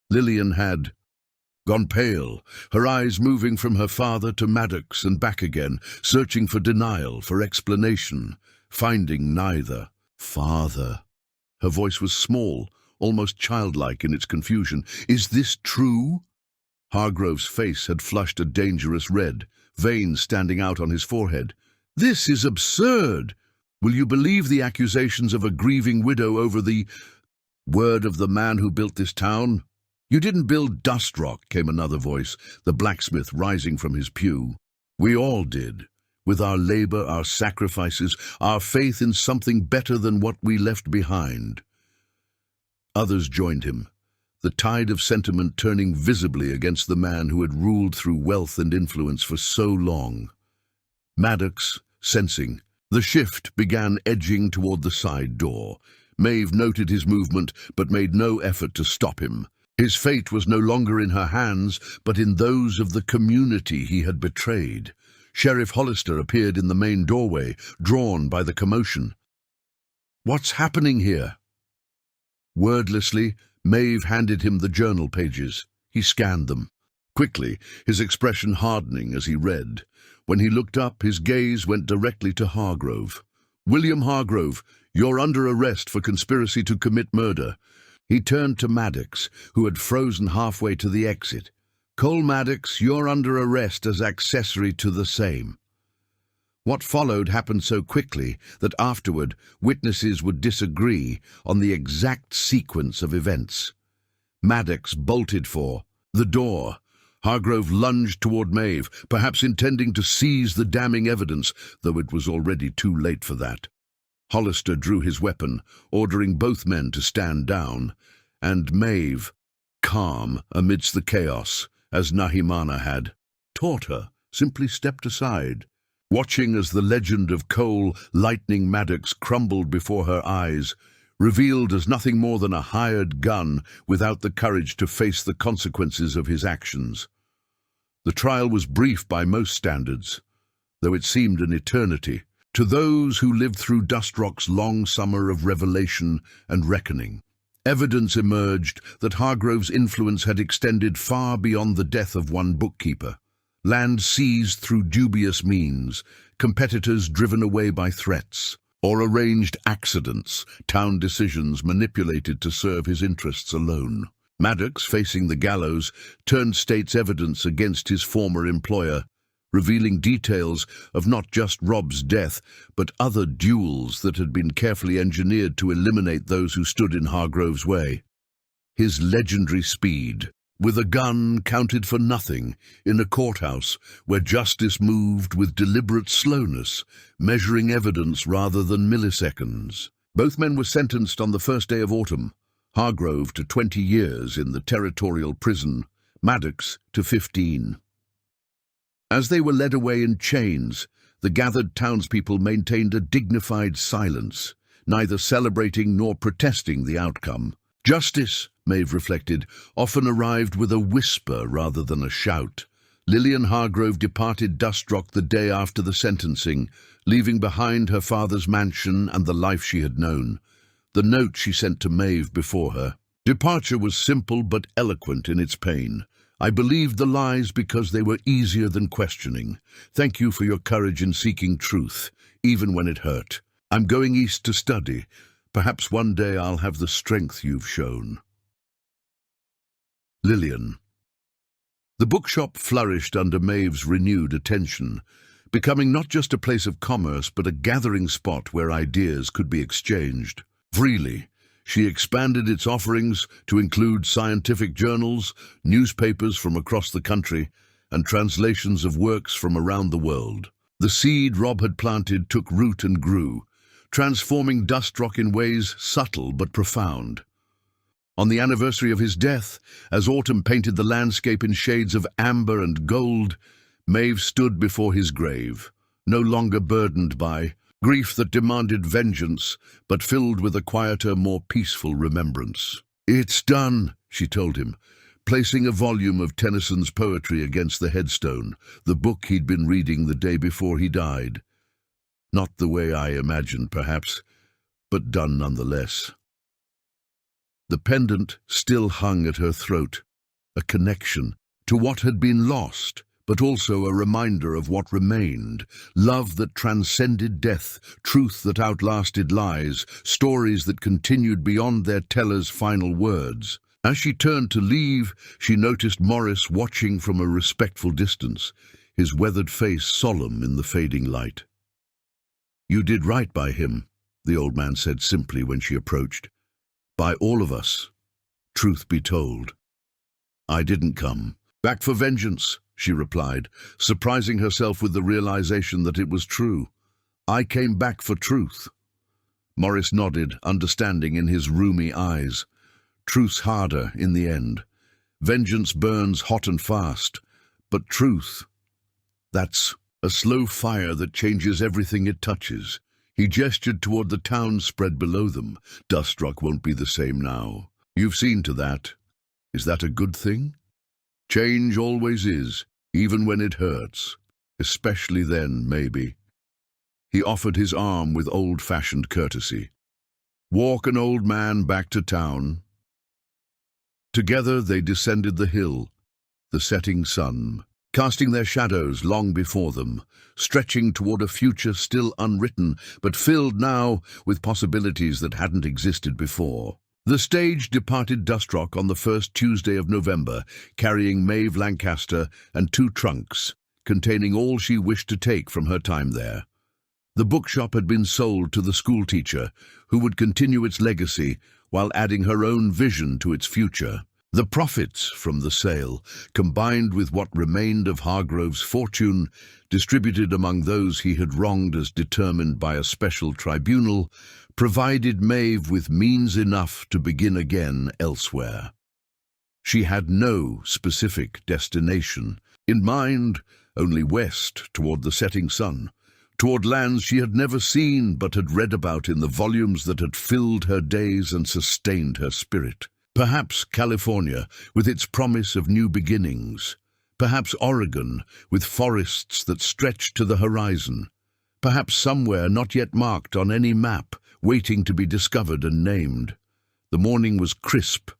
Lillian had gone pale, her eyes moving from her father to Maddox and back again, searching for denial, for explanation, finding neither. "Father." Her voice was small, almost childlike in its confusion. "Is this true?" Hargrove's face had flushed a dangerous red, veins standing out on his forehead. "This is absurd! Will you believe the accusations of a grieving widow over the word of the man who built this town?" "You didn't build Dustrock," came another voice, the blacksmith rising from his pew. "We all did. With our labor, our sacrifices, our faith in something better than what we left behind." Others joined him, the tide of sentiment turning visibly against the man who had ruled through wealth and influence for so long. Maddox, sensing the shift, began edging toward the side door. Maeve noted his movement, but made no effort to stop him. His fate was no longer in her hands, but in those of the community he had betrayed. Sheriff Hollister appeared in the main doorway, drawn by the commotion. "What's happening here?" Wordlessly, Maeve handed him the journal pages. He scanned them. Quickly, his expression hardening as he read. When he looked up, his gaze went directly to Hargrove. "William Hargrove, you're under arrest for conspiracy to commit murder." He turned to Maddox, who had frozen halfway to the exit. "Cole Maddox, you're under arrest as accessory to the same." What followed happened so quickly that afterward witnesses would disagree on the exact sequence of events. Maddox bolted for the door. Hargrove lunged toward Maeve, perhaps intending to seize the damning evidence, though it was already too late for that. Hollister drew his weapon, ordering both men to stand down, and Maeve, calm amidst the chaos, as Nahimana had taught her, simply stepped aside, watching as the legend of Cole Lightning Maddox crumbled before her eyes, revealed as nothing more than a hired gun without the courage to face the consequences of his actions. The trial was brief by most standards, though it seemed an eternity, to those who lived through Dustrock's long summer of revelation and reckoning. Evidence emerged that Hargrove's influence had extended far beyond the death of one bookkeeper. Land seized through dubious means, competitors driven away by threats, or arranged accidents, town decisions manipulated to serve his interests alone. Maddox, facing the gallows, turned state's evidence against his former employer, revealing details of not just Rob's death, but other duels that had been carefully engineered to eliminate those who stood in Hargrove's way. His legendary speed, with a gun, counted for nothing in a courthouse where justice moved with deliberate slowness, measuring evidence rather than milliseconds. Both men were sentenced on the first day of autumn, Hargrove to 20 years in the territorial prison, Maddox to 15. As they were led away in chains, the gathered townspeople maintained a dignified silence, neither celebrating nor protesting the outcome. Justice, Maeve reflected, often arrived with a whisper rather than a shout. Lillian Hargrove departed Dustrock the day after the sentencing, leaving behind her father's mansion and the life she had known. The note she sent to Maeve before her. Departure was simple but eloquent in its pain. I believed the lies because they were easier than questioning. Thank you for your courage in seeking truth, even when it hurt. I'm going east to study. Perhaps one day I'll have the strength you've shown. Lillian. The bookshop flourished under Maeve's renewed attention, becoming not just a place of commerce but a gathering spot where ideas could be exchanged. Freely, she expanded its offerings to include scientific journals, newspapers from across the country, and translations of works from around the world. The seed Rob had planted took root and grew, transforming Dustrock in ways subtle but profound. On the anniversary of his death, as autumn painted the landscape in shades of amber and gold, Maeve stood before his grave, no longer burdened by grief that demanded vengeance, but filled with a quieter, more peaceful remembrance. "It's done," she told him, placing a volume of Tennyson's poetry against the headstone, the book he'd been reading the day before he died. Not the way I imagined, perhaps, but done nonetheless. The pendant still hung at her throat, a connection to what had been lost, but also a reminder of what remained, love that transcended death, truth that outlasted lies, stories that continued beyond their teller's final words. As she turned to leave, she noticed Morris watching from a respectful distance, his weathered face solemn in the fading light. "You did right by him," the old man said simply when she approached. "By all of us, truth be told. I didn't come back for vengeance," she replied, surprising herself with the realization that it was true. "I came back for truth." Morris nodded, understanding in his rheumy eyes. Truth's harder in the end. Vengeance burns hot and fast, but truth, that's a slow fire that changes everything it touches. He gestured toward the town spread below them. "Dustrock won't be the same now. You've seen to that. Is that a good thing? Change always is, even when it hurts. Especially then, maybe." He offered his arm with old-fashioned courtesy. "Walk an old man back to town." Together they descended the hill, the setting sun, casting their shadows long before them, stretching toward a future still unwritten, but filled now with possibilities that hadn't existed before. The stage departed Dustrock on the first Tuesday of November, carrying Maeve Lancaster and 2 trunks, containing all she wished to take from her time there. The bookshop had been sold to the schoolteacher, who would continue its legacy while adding her own vision to its future. The profits from the sale, combined with what remained of Hargrove's fortune, distributed among those he had wronged as determined by a special tribunal, provided Maeve with means enough to begin again elsewhere. She had no specific destination in mind, only west toward the setting sun, toward lands she had never seen but had read about in the volumes that had filled her days and sustained her spirit. Perhaps California, with its promise of new beginnings. Perhaps Oregon, with forests that stretched to the horizon. Perhaps somewhere not yet marked on any map, waiting to be discovered and named. The morning was crisp,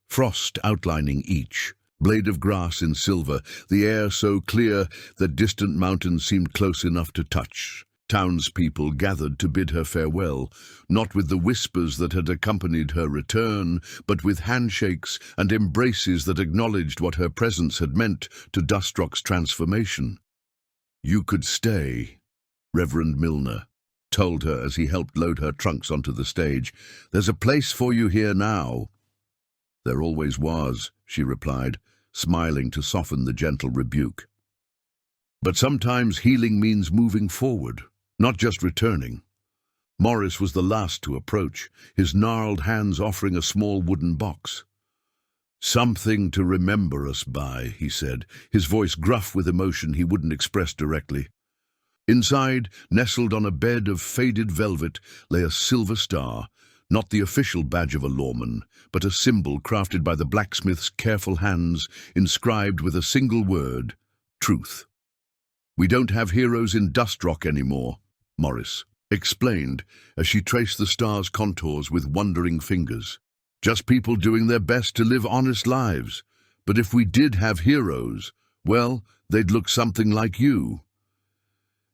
frost outlining each blade of grass in silver, the air so clear that distant mountains seemed close enough to touch. Townspeople gathered to bid her farewell, not with the whispers that had accompanied her return, but with handshakes and embraces that acknowledged what her presence had meant to Dustrock's transformation. "You could stay," Reverend Milner told her as he helped load her trunks onto the stage. "There's a place for you here now." "There always was," she replied, smiling to soften the gentle rebuke. "But sometimes healing means moving forward, not just returning." Morris was the last to approach, his gnarled hands offering a small wooden box. "Something to remember us by," he said, his voice gruff with emotion he wouldn't express directly. Inside, nestled on a bed of faded velvet, lay a silver star, not the official badge of a lawman, but a symbol crafted by the blacksmith's careful hands, inscribed with a single word: truth. "We don't have heroes in Dust Rock anymore," Morris explained as she traced the star's contours with wondering fingers. "Just people doing their best to live honest lives. But if we did have heroes, well, they'd look something like you."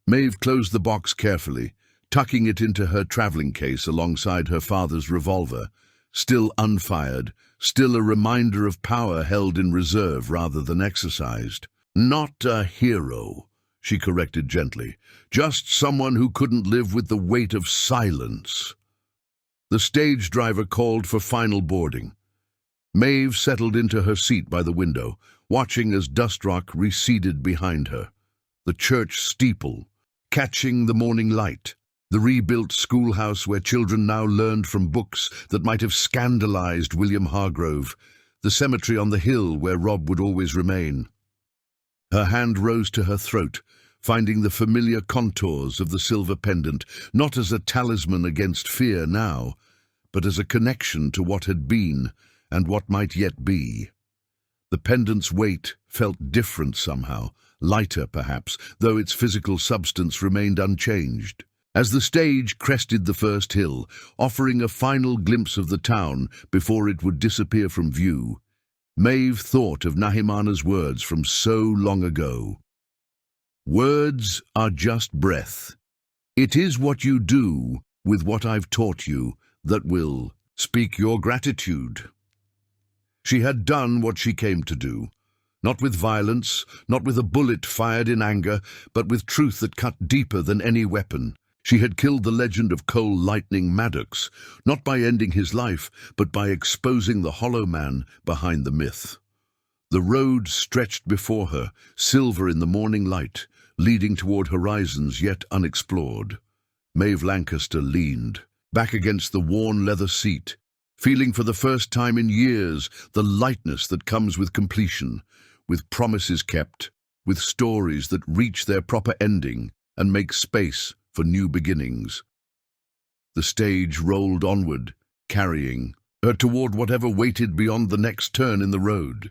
Maeve closed the box carefully, tucking it into her traveling case alongside her father's revolver, still unfired, still a reminder of power held in reserve rather than exercised. "Not a hero," she corrected gently, "just someone who couldn't live with the weight of silence." The stage driver called for final boarding. Maeve settled into her seat by the window, watching as Dust Rock receded behind her. The church steeple, catching the morning light. The rebuilt schoolhouse where children now learned from books that might have scandalized William Hargrove. The cemetery on the hill where Rob would always remain. Her hand rose to her throat, finding the familiar contours of the silver pendant, not as a talisman against fear now, but as a connection to what had been and what might yet be. The pendant's weight felt different somehow, lighter perhaps, though its physical substance remained unchanged. As the stage crested the first hill, offering a final glimpse of the town before it would disappear from view, Maeve thought of Nahimana's words from so long ago. "Words are just breath. It is what you do with what I've taught you that will speak your gratitude." She had done what she came to do, not with violence, not with a bullet fired in anger, but with truth that cut deeper than any weapon. She had killed the legend of Cole Lightning Maddox, not by ending his life, but by exposing the hollow man behind the myth. The road stretched before her, silver in the morning light, leading toward horizons yet unexplored. Maeve Lancaster leaned, back against the worn leather seat, feeling for the first time in years the lightness that comes with completion, with promises kept, with stories that reach their proper ending and make space for new beginnings. The stage rolled onward, carrying her toward whatever waited beyond the next turn in the road.